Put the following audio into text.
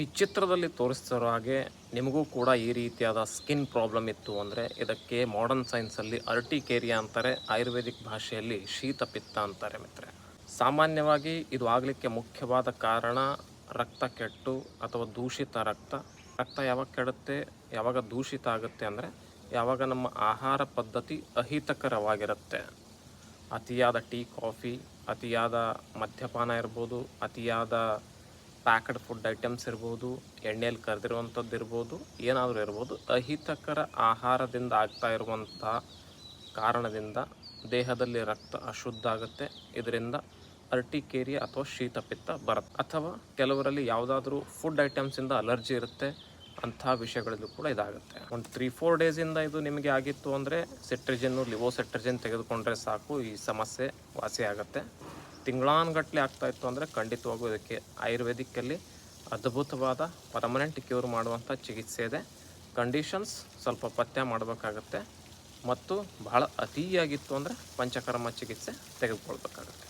ಈ ಚಿತ್ರದಲ್ಲಿ ತೋರಿಸ್ತಿರೋ ಹಾಗೆ ನಿಮಗೂ ಕೂಡ ಈ ರೀತಿಯಾದ ಸ್ಕಿನ್ ಪ್ರಾಬ್ಲಮ್ ಇತ್ತು ಅಂದರೆ ಇದಕ್ಕೆ ಮಾಡರ್ನ್ ಸೈನ್ಸಲ್ಲಿ ಅರ್ಟಿಕೇರಿಯಾ ಅಂತಾರೆ, ಆಯುರ್ವೇದಿಕ್ ಭಾಷೆಯಲ್ಲಿ ಶೀತಪಿತ್ತ ಅಂತಾರೆ ಮಿತ್ರೆ. ಸಾಮಾನ್ಯವಾಗಿ ಇದು ಆಗಲಿಕ್ಕೆ ಮುಖ್ಯವಾದ ಕಾರಣ ರಕ್ತ ಕೆಟ್ಟು ಅಥವಾ ದೂಷಿತ ರಕ್ತ. ರಕ್ತ ಯಾವಾಗ ಕೆಡುತ್ತೆ, ಯಾವಾಗ ದೂಷಿತ ಆಗುತ್ತೆ ಅಂದರೆ ಯಾವಾಗ ನಮ್ಮ ಆಹಾರ ಪದ್ಧತಿ ಅಹಿತಕರವಾಗಿರುತ್ತೆ. ಅತಿಯಾದ ಟೀ ಕಾಫಿ, ಅತಿಯಾದ ಮದ್ಯಪಾನ ಇರ್ಬೋದು, ಅತಿಯಾದ ಪ್ಯಾಕ್ಡ್ ಫುಡ್ ಐಟಮ್ಸ್ ಇರ್ಬೋದು, ಎಣ್ಣೆಯಲ್ಲಿ ಕರೆದಿರುವಂಥದ್ದು ಇರ್ಬೋದು, ಏನಾದರೂ ಇರ್ಬೋದು, ಅಹಿತಕರ ಆಹಾರದಿಂದ ಆಗ್ತಾ ಇರುವಂಥ ಕಾರಣದಿಂದ ದೇಹದಲ್ಲಿ ರಕ್ತ ಅಶುದ್ಧ ಆಗುತ್ತೆ. ಇದರಿಂದ ಅರ್ಟಿಕೇರಿಯಾ ಅಥವಾ ಶೀತಪಿತ್ತ ಬರುತ್ತೆ. ಅಥವಾ ಕೆಲವರಲ್ಲಿ ಯಾವುದಾದ್ರೂ ಫುಡ್ ಐಟಮ್ಸಿಂದ ಅಲರ್ಜಿ ಇರುತ್ತೆ, ಅಂಥ ವಿಷಯಗಳಲ್ಲೂ ಕೂಡ ಇದಾಗುತ್ತೆ. ಒಂದು 3-4 ಡೇಸಿಂದ ಇದು ನಿಮಗೆ ಆಗಿತ್ತು ಅಂದರೆ ಸಿಟ್ರಿಜಿನ್ನು, ಲಿವೋಸೆಟ್ರಿಜಿನ್ ತೆಗೆದುಕೊಂಡ್ರೆ ಸಾಕು, ಈ ಸಮಸ್ಯೆ ವಾಸಿ ಆಗುತ್ತೆ. ತಿಂಗಳಾನುಗಟ್ಟಲೆ ಆಗ್ತಾಯಿತ್ತು ಅಂದರೆ ಖಂಡಿತವಾಗೂ ಇದಕ್ಕೆ ಆಯುರ್ವೇದಿಕ್ಕಲ್ಲಿ ಅದ್ಭುತವಾದ ಪರ್ಮನೆಂಟ್ ಕ್ಯೂರ್ ಮಾಡುವಂಥ ಚಿಕಿತ್ಸೆ ಇದೆ. ಕಂಡೀಷನ್ಸ್ ಸ್ವಲ್ಪ ಪಥ್ಯ ಮಾಡಬೇಕಾಗತ್ತೆ ಮತ್ತು ಬಹಳ ಅತಿಯಾಗಿತ್ತು ಅಂದರೆ ಪಂಚಕರ್ಮ ಚಿಕಿತ್ಸೆ ತೆಗೆದುಕೊಳ್ಬೇಕಾಗತ್ತೆ.